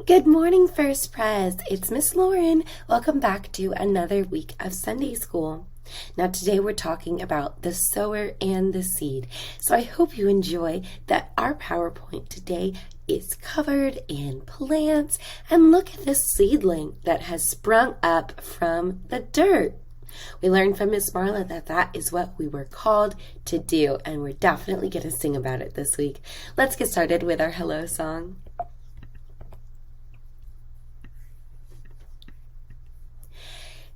Good morning, First Pres. It's Miss Lauren. Welcome back to another week of Sunday School. Now, today we're talking about the sower and the seed. So I hope you enjoy that our PowerPoint today is covered in plants. And look at this seedling that has sprung up from the dirt. We learned from Miss Marla that that is what we were called to do, and we're definitely going to sing about it this week. Let's get started with our hello song.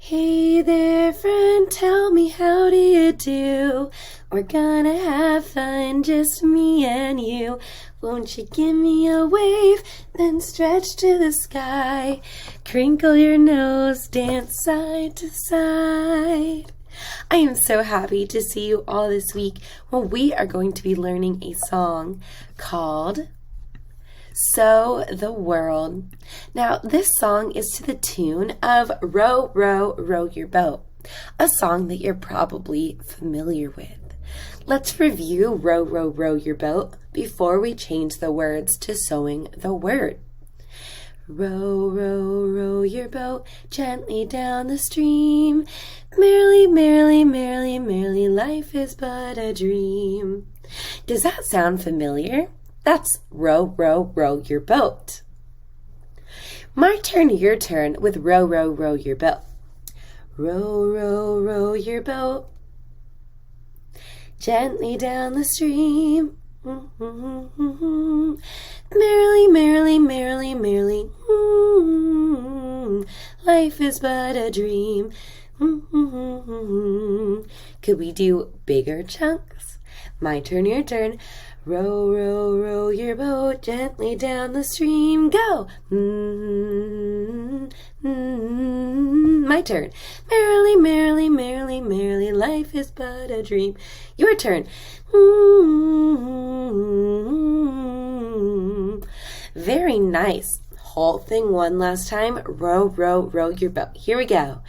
Hey there, friend, tell me how do you do? We're gonna have fun, just me and you. Won't you give me a wave, then stretch to the sky? Crinkle your nose, dance side to side. I am so happy to see you all this week. Well, we are going to be learning a song called Sow the World. Now, this song is to the tune of Row, Row, Row Your Boat, a song that you're probably familiar with. Let's review Row, Row, Row Your Boat before we change the words to sowing the word. Row, row, row your boat gently down the stream. Merrily, merrily, merrily, merrily, life is but a dream. Does that sound familiar? That's row, row, row your boat. My turn, your turn with row, row, row your boat. Row, row, row your boat gently down the stream. Merrily, merrily, merrily, merrily. Life is but a dream. Could we do bigger chunks? My turn, your turn. Row, row, row your boat gently down the stream. Go! My turn. Merrily, merrily, merrily, merrily, life is but a dream. Your turn. Very nice. Whole thing one last time. Row, row, row your boat. Here we go.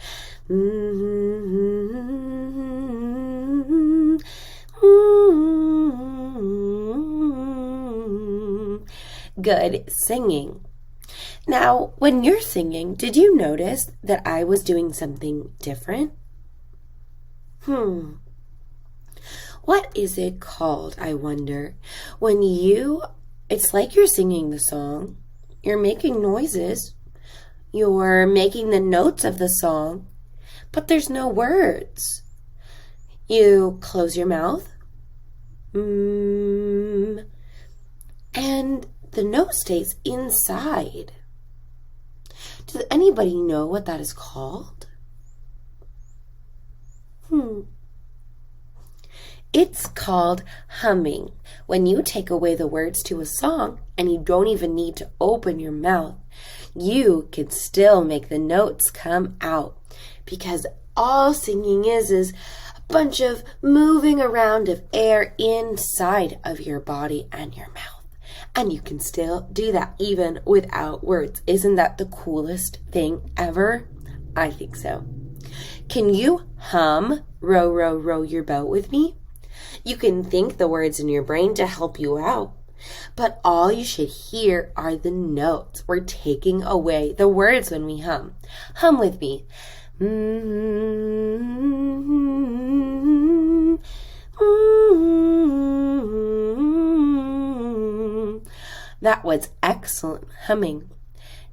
Good singing. Now, when you're singing, did you notice that I was doing something different? What is it called, I wonder? It's like you're singing the song, you're making noises, you're making the notes of the song, but there's no words. You close your mouth, and the note stays inside. Does anybody know what that is called? It's called humming. When you take away the words to a song and you don't even need to open your mouth, you can still make the notes come out, because all singing is a bunch of moving around of air inside of your body and your mouth. And you can still do that even without words. Isn't that the coolest thing ever? I think so. Can you hum Row, Row, Row Your Boat with me? You can think the words in your brain to help you out, but all you should hear are the notes. We're taking away the words when we hum. Hum with me. That was excellent humming.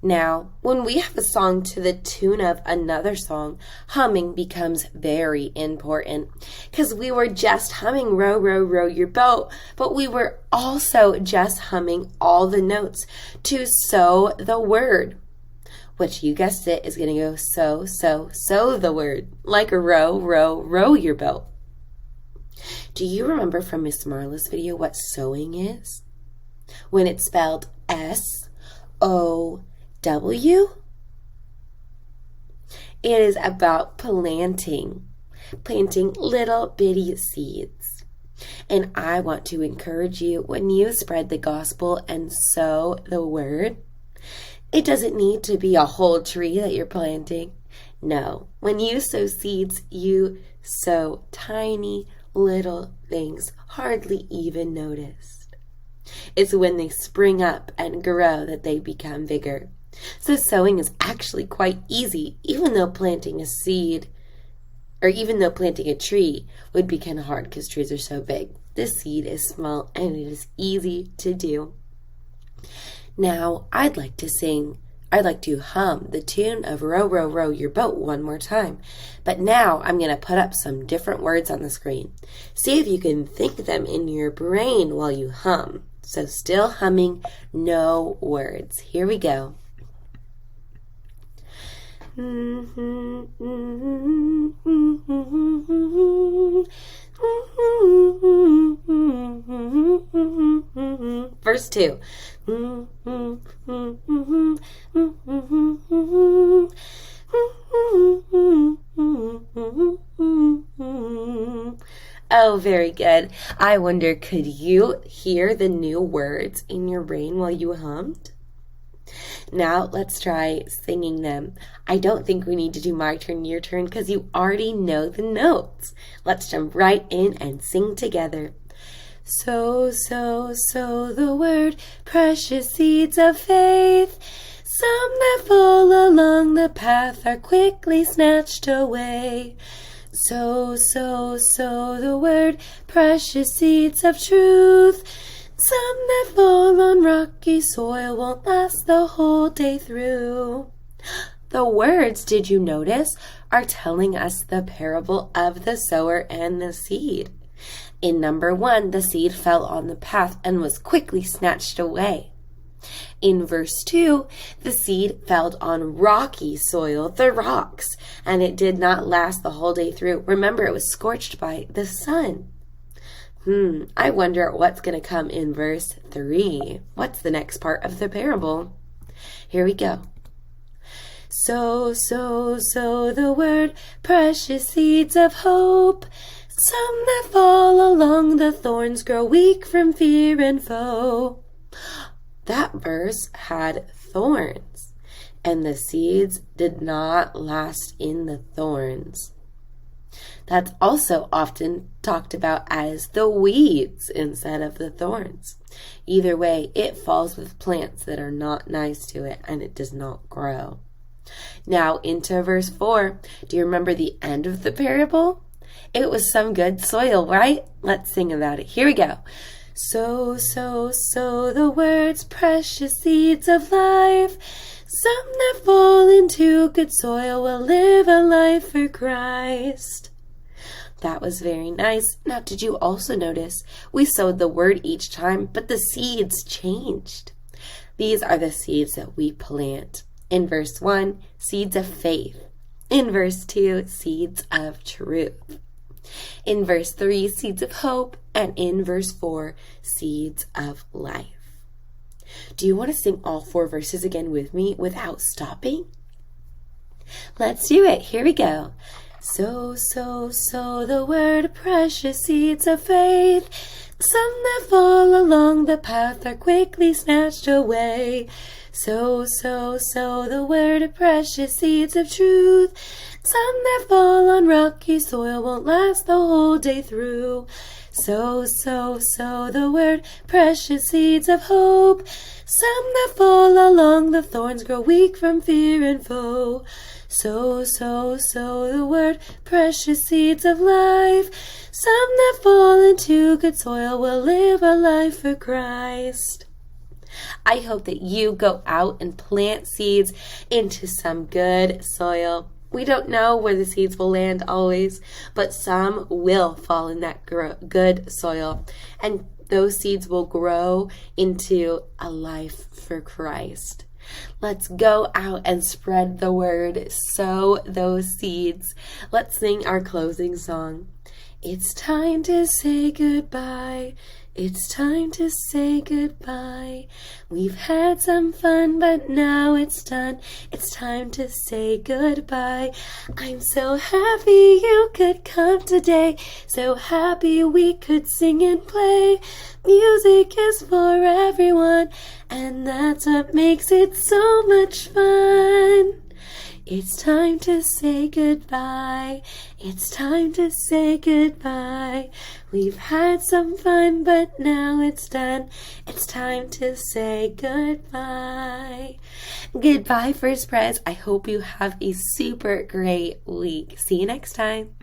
Now, when we have a song to the tune of another song, humming becomes very important, because we were just humming Row, Row, Row Your Boat, but we were also just humming all the notes to sow the word, which, you guessed it, is going to go sow, sow, sow the word, like a row, row, row your boat. Do you remember from Miss Marla's video what sowing is? When it's spelled S-O-W? It is about planting little bitty seeds. And I want to encourage you, when you spread the gospel and sow the word, it doesn't need to be a whole tree that you're planting. No, when you sow seeds, you sow tiny little things, hardly even noticed. It's when they spring up and grow that they become bigger. So sowing is actually quite easy, even though planting a tree would be kind of hard because trees are so big. The seed is small and it is easy to do. Now, I'd like to hum the tune of Row, Row, Row Your Boat one more time. But now I'm going to put up some different words on the screen. See if you can think them in your brain while you hum. So still humming, no words. Here we go. Verse 2. Oh, very good. I wonder, could you hear the new words in your brain while you hummed? Now let's try singing them. I don't think we need to do my turn, your turn, because you already know the notes. Let's jump right in and sing together. Sow, sow, sow the word, precious seeds of faith. Some that fall along the path are quickly snatched away. Sow, sow, sow the word, precious seeds of truth. Some that fall on rocky soil won't last the whole day through. The words, did you notice, are telling us the parable of the sower and the seed. In number 1, the seed fell on the path and was quickly snatched away. In verse 2, the seed fell on rocky soil, the rocks, and it did not last the whole day through. Remember, it was scorched by the sun. I wonder what's going to come in verse 3. What's the next part of the parable? Here we go. Sow, sow, sow the word, precious seeds of hope. Some that fall along the thorns grow weak from fear and foe. That verse had thorns, and the seeds did not last in the thorns. That's also often talked about as the weeds instead of the thorns. Either way, it falls with plants that are not nice to it and it does not grow. Now into verse 4. Do you remember the end of the parable? It was some good soil, right? Let's sing about it. Here we go. Sow, sow, sow the words, precious seeds of life. Some that fall into good soil will live a life for Christ. That was very nice. Now, did you also notice we sowed the word each time, but the seeds changed? These are the seeds that we plant. In verse 1, seeds of faith. In verse 2, seeds of truth. In verse 3, seeds of hope. And in verse 4, seeds of life. Do you want to sing all 4 verses again with me without stopping? Let's do it. Here we go. Sow, sow, sow the word, precious seeds of faith. Some that fall along the path are quickly snatched away. Sow, sow, sow the word, precious seeds of truth. Some that fall on rocky soil won't last the whole day through. Sow, sow, sow the word, precious seeds of hope. Some that fall along the thorns grow weak from fear and foe. Sow, sow, sow the word, precious seeds of life. Some that fall into good soil will live a life for Christ. I hope that you go out and plant seeds into some good soil. We don't know where the seeds will land always, but some will fall in that good soil. And those seeds will grow into a life for Christ. Let's go out and spread the word. Sow those seeds. Let's sing our closing song. It's time to say goodbye. It's time to say goodbye. We've had some fun, but now it's done. It's time to say goodbye. I'm so happy you could come today. So happy we could sing and play. Music is for everyone, and that's what makes it so much fun. It's time to say goodbye. It's time to say goodbye. We've had some fun, but now it's done. It's time to say goodbye. Goodbye, First Press. I hope you have a super great week. See you next time.